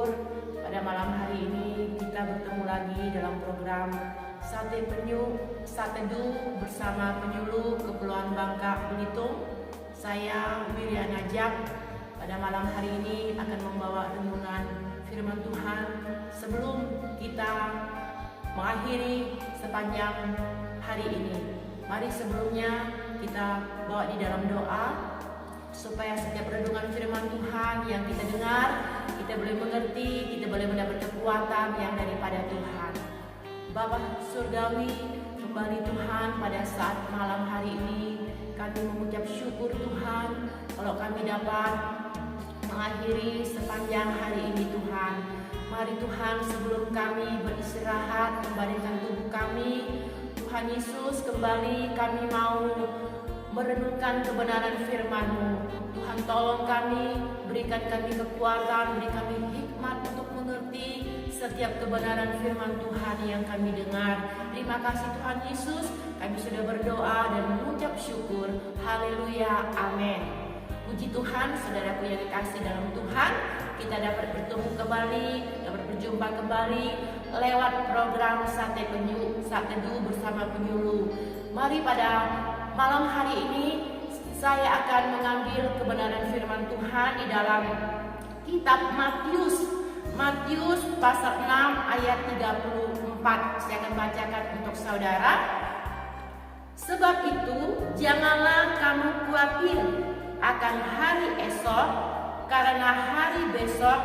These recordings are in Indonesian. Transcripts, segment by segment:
syukur pada malam hari ini kita bertemu lagi dalam program Sate Teduh bersama penyuluh Kepulauan Bangka Belitung. Saya Wirya Najak pada malam hari ini akan membawa renungan firman Tuhan sebelum kita mengakhiri sepanjang hari ini. Mari sebelumnya kita bawa di dalam doa supaya setiap renungan firman Tuhan yang kita dengar, kita boleh mengerti, kita boleh mendapat kekuatan yang daripada Tuhan. Bapa Surgawi, kembali Tuhan pada saat malam hari ini kami mengucap syukur Tuhan kalau kami dapat mengakhiri sepanjang hari ini Tuhan. Mari Tuhan, sebelum kami beristirahat membaringkan tubuh kami, Tuhan Yesus, kembali kami mau merenungkan kebenaran firman-Mu. Tuhan, tolong kami, berikan kami kekuatan, beri kami hikmat untuk mengerti setiap kebenaran firman Tuhan yang kami dengar. Terima kasih Tuhan Yesus, kami sudah berdoa dan mengucap syukur. Haleluya, amin. Puji Tuhan, saudaraku yang dikasih dalam Tuhan, kita dapat bertemu kembali, dapat berjumpa kembali lewat program Sate Teduh bersama penyuluh. Mari pada malam hari ini saya akan mengambil kebenaran firman Tuhan di dalam kitab Matius pasal 6 ayat 34. Saya akan bacakan untuk saudara. Sebab itu janganlah kamu khawatir akan hari esok, karena hari besok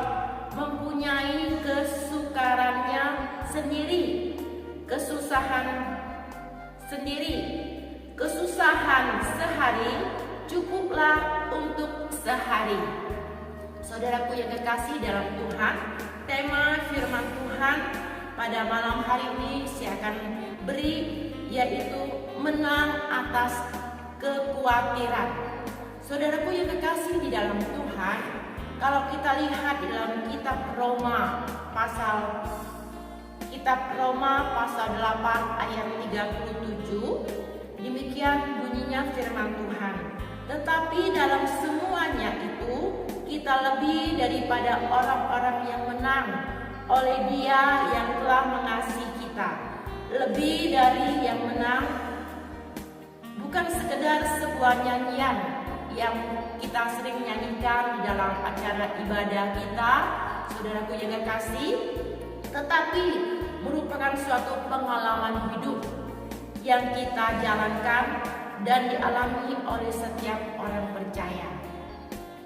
mempunyai kesukarannya sendiri, kesusahan sehari cukuplah untuk sehari. Saudaraku yang kekasih dalam Tuhan, tema firman Tuhan pada malam hari ini saya akan beri, yaitu menang atas kekhawatiran. Saudaraku yang kekasih di dalam Tuhan, kalau kita lihat di dalam kitab Roma pasal 8 ayat 37, demikian bunyinya firman Tuhan. Tetapi dalam semuanya itu kita lebih daripada orang-orang yang menang oleh Dia yang telah mengasihi kita. Lebih dari yang menang bukan sekedar sebuah nyanyian yang kita sering nyanyikan di dalam acara ibadah kita, saudaraku yang kekasih, tetapi merupakan suatu pengalaman hidup yang kita jalankan dan dialami oleh setiap orang percaya.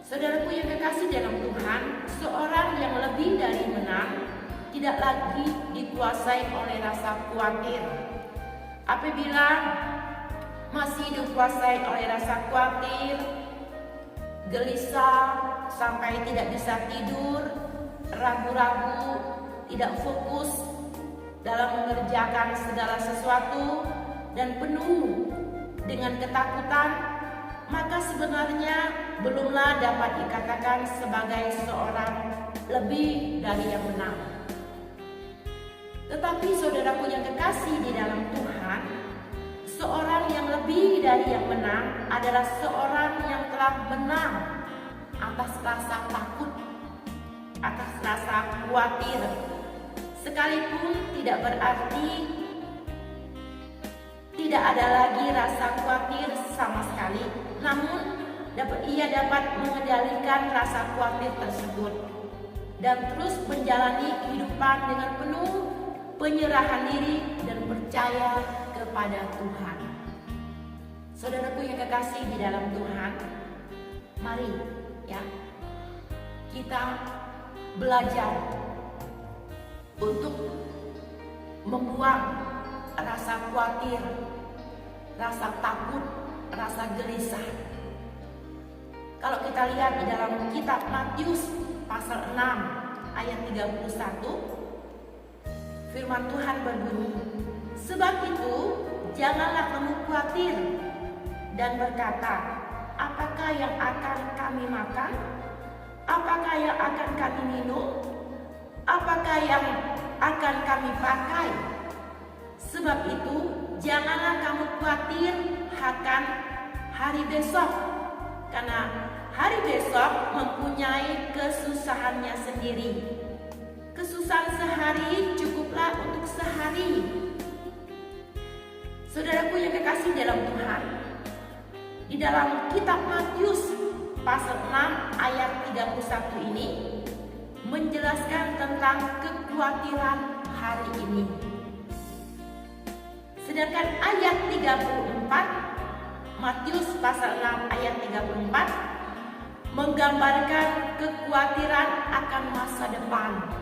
Saudaraku yang kekasih dalam Tuhan, seorang yang lebih dari menang tidak lagi dikuasai oleh rasa khawatir. Apabila masih dikuasai oleh rasa khawatir, gelisah sampai tidak bisa tidur, ragu-ragu, tidak fokus dalam mengerjakan segala sesuatu, dan penuh dengan ketakutan, maka sebenarnya belumlah dapat dikatakan sebagai seorang lebih dari yang menang. Tetapi saudaraku yang kekasih di dalam Tuhan, seorang yang lebih dari yang menang adalah seorang yang telah menang atas rasa takut, atas rasa khawatir. Sekalipun tidak berarti tidak ada lagi rasa khawatir sama sekali, namun ia dapat mengendalikan rasa khawatir tersebut dan terus menjalani kehidupan dengan penuh penyerahan diri dan percaya kepada Tuhan. Saudaraku yang kekasih di dalam Tuhan, mari ya kita belajar untuk membuang rasa khawatir, rasa takut, rasa gelisah. Kalau kita lihat di dalam kitab Matius pasal 6 ayat 31, firman Tuhan berbunyi, sebab itu janganlah kamu khawatir dan berkata, apakah yang akan kami makan? Apakah yang akan kami minum? Apakah yang akan kami pakai? Sebab itu janganlah kamu khawatir akan hari besok, karena hari besok mempunyai kesusahannya sendiri. Kesusahan sehari cukuplah untuk sehari. Saudaraku yang kekasih dalam Tuhan, di dalam kitab Matius pasal 6 ayat 31 ini menjelaskan tentang kekhawatiran hari ini. Sedangkan ayat 34, Matius pasal 6 ayat 34 menggambarkan kekhawatiran akan masa depan.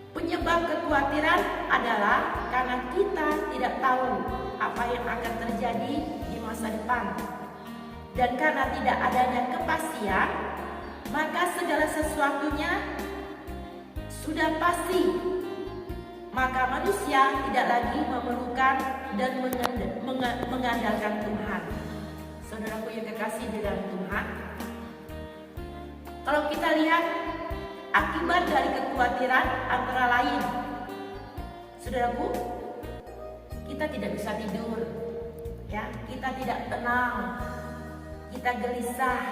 Penyebab kekhawatiran adalah karena kita tidak tahu apa yang akan terjadi di masa depan. Dan karena tidak adanya kepastian, maka segala sesuatunya sudah pasti. Maka manusia tidak lagi memerlukan dan mengandalkan Tuhan. Saudaraku yang kekasih di dalam Tuhan, kalau kita lihat akibat dari kekhawatiran antara lain, saudaraku, kita tidak bisa tidur, ya, kita tidak tenang, kita gelisah,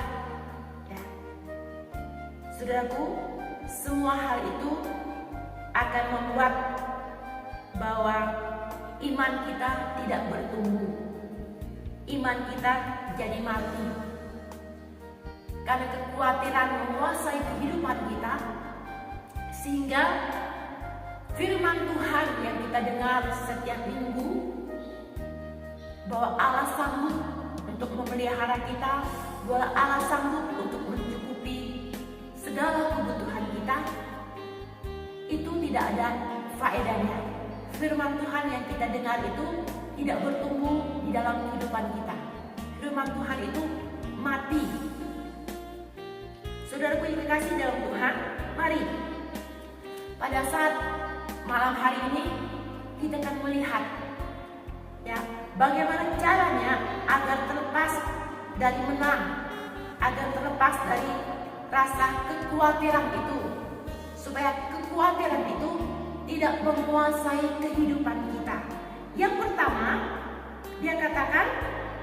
ya. Saudaraku, semua hal itu akan membuat bahwa iman kita tidak bertumbuh, iman kita jadi mati. Karena kekhawatiran menguasai kehidupan kita, sehingga firman Tuhan yang kita dengar setiap minggu bahwa Allah sanggup untuk memelihara kita, bahwa Allah sanggup untuk mencukupi segala kebutuhan kita, itu tidak ada faedahnya. Firman Tuhan yang kita dengar itu tidak bertumbuh di dalam kehidupan kita. Firman Tuhan itu mati. Saudaraku yang dikasih dalam Tuhan, mari pada saat malam hari ini kita akan melihat, ya, bagaimana caranya agar terlepas dari menang, agar terlepas dari rasa kekhawatiran itu, supaya kekhawatiran itu tidak menguasai kehidupan kita. Yang pertama, dia katakan,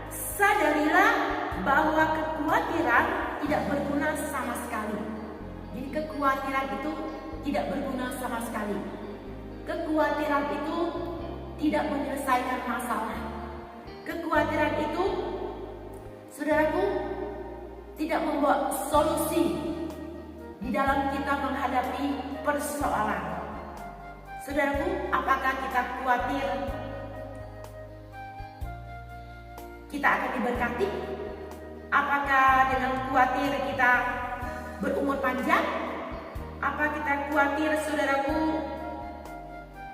sadarilah bahwa kekhawatiran tidak berguna sama sekali. Jadi kekhawatiran itu tidak berguna sama sekali. Kekhawatiran itu tidak menyelesaikan masalah. Kekhawatiran itu, saudaraku, tidak membawa solusi di dalam kita menghadapi persoalan. Saudaraku, apakah kita khawatir kita akan diberkati? Apakah dengan khawatir kita berumur panjang? Apa kita khawatir, saudaraku,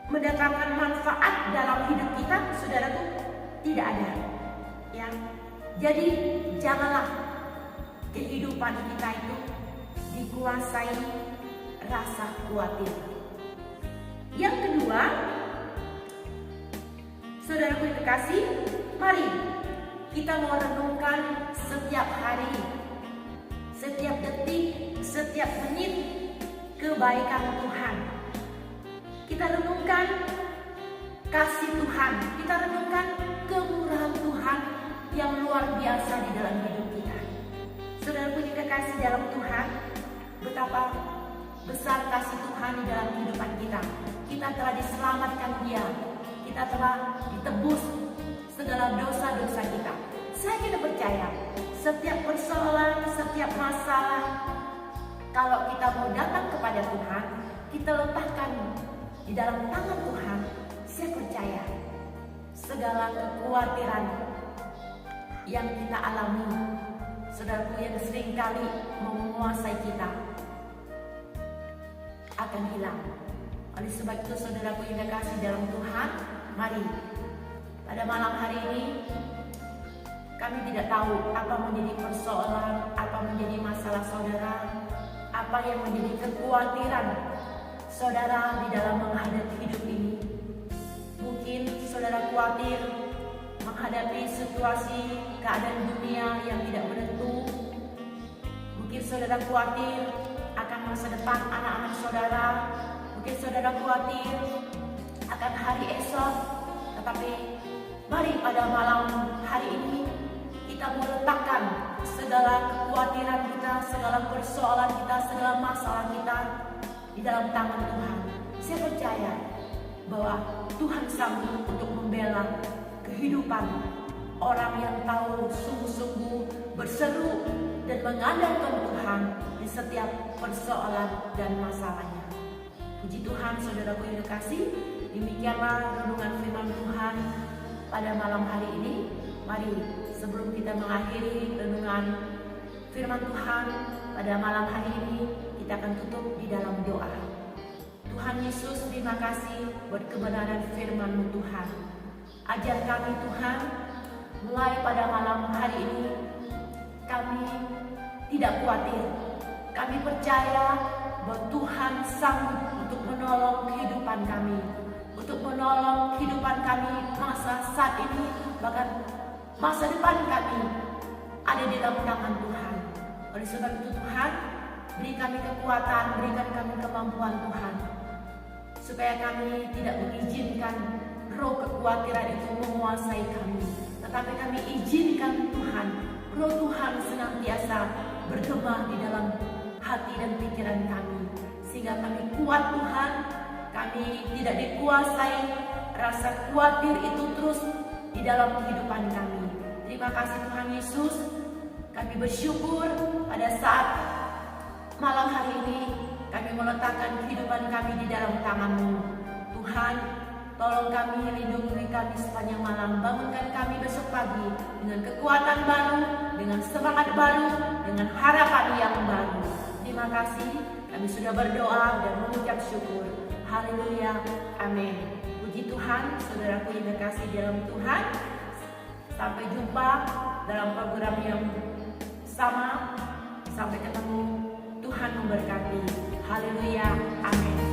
mendatangkan manfaat dalam hidup kita? Saudaraku, tidak ada. Ya, jadi janganlah kehidupan kita itu dikuasai rasa khawatir. Yang kedua, saudaraku yang kekasih, mari kita mau renungkan setiap hari, setiap detik, setiap menit kebaikan Tuhan. Kita renungkan kasih Tuhan, kita renungkan kemurahan Tuhan yang luar biasa di dalam hidup kita. Saudaraku yang kekasih dalam Tuhan, betapa besar kasih Tuhan di dalam kehidupan kita. Kita telah diselamatkan Dia, kita telah ditebus segala dosa-dosa kita. Saya tidak percaya setiap persoalan, setiap masalah, kalau kita mau datang kepada Tuhan, kita letakkan di dalam tangan Tuhan. Saya percaya segala kekhawatiran yang kita alami, saudaraku, yang seringkali menguasai kita, akan hilang. Oleh sebab itu, saudaraku yang kekasih dalam Tuhan, mari pada malam hari ini, kami tidak tahu apa menjadi persoalan, apa menjadi masalah saudara, apa yang menjadi kekhawatiran saudara di dalam menghadapi hidup ini. Mungkin saudara khawatir menghadapi situasi keadaan dunia yang tidak menentu. Mungkin saudara khawatir akan masa depan anak-anak saudara. Mungkin saudara khawatir akan hari esok. Tetapi mari pada malam hari ini kita meletakkan segala kekhawatiran kita, segala persoalan kita, segala masalah kita di dalam tangan Tuhan. Saya percaya bahwa Tuhan sanggup untuk membela kehidupan orang yang tahu sungguh-sungguh berseru dan mengandalkan Tuhan di setiap persoalan dan masalahnya. Puji Tuhan, saudaraku yang terkasih, demikianlah renungan firman Tuhan pada malam hari ini. Mari sebelum kita mengakhiri renungan firman Tuhan pada malam hari ini, kita akan tutup di dalam doa. Tuhan Yesus, terima kasih buat kebenaran firman-Mu Tuhan. Ajar kami Tuhan, mulai pada malam hari ini kami tidak khawatir. Kami percaya bahwa Tuhan sanggup untuk menolong kehidupan kami, untuk menolong kehidupan kami masa saat ini, bahkan masa depan kami ada di dalam tangan Tuhan. Oleh sebab itu Tuhan, beri kami kekuatan, berikan kami kemampuan Tuhan, supaya kami tidak mengizinkan roh kekhawatiran itu menguasai kami, tetapi kami izinkan Tuhan, roh Tuhan senantiasa bergema di dalam hati dan pikiran kami, sehingga kami kuat Tuhan. Kami tidak dikuasai rasa khawatir itu terus di dalam kehidupan kami. Terima kasih Tuhan Yesus. Kami bersyukur pada saat malam hari ini kami meletakkan kehidupan kami di dalam tangan-Mu. Tuhan, tolong kami, lindungi kami sepanjang malam. Bangunkan kami besok pagi dengan kekuatan baru, dengan semangat baru, dengan harapan yang baru. Terima kasih, kami sudah berdoa dan mengucap syukur. Haleluya, amin. Puji Tuhan, saudaraku yang terkasih dalam Tuhan. Sampai jumpa dalam program yang sama. Sampai ketemu. Tuhan memberkati. Haleluya, amin.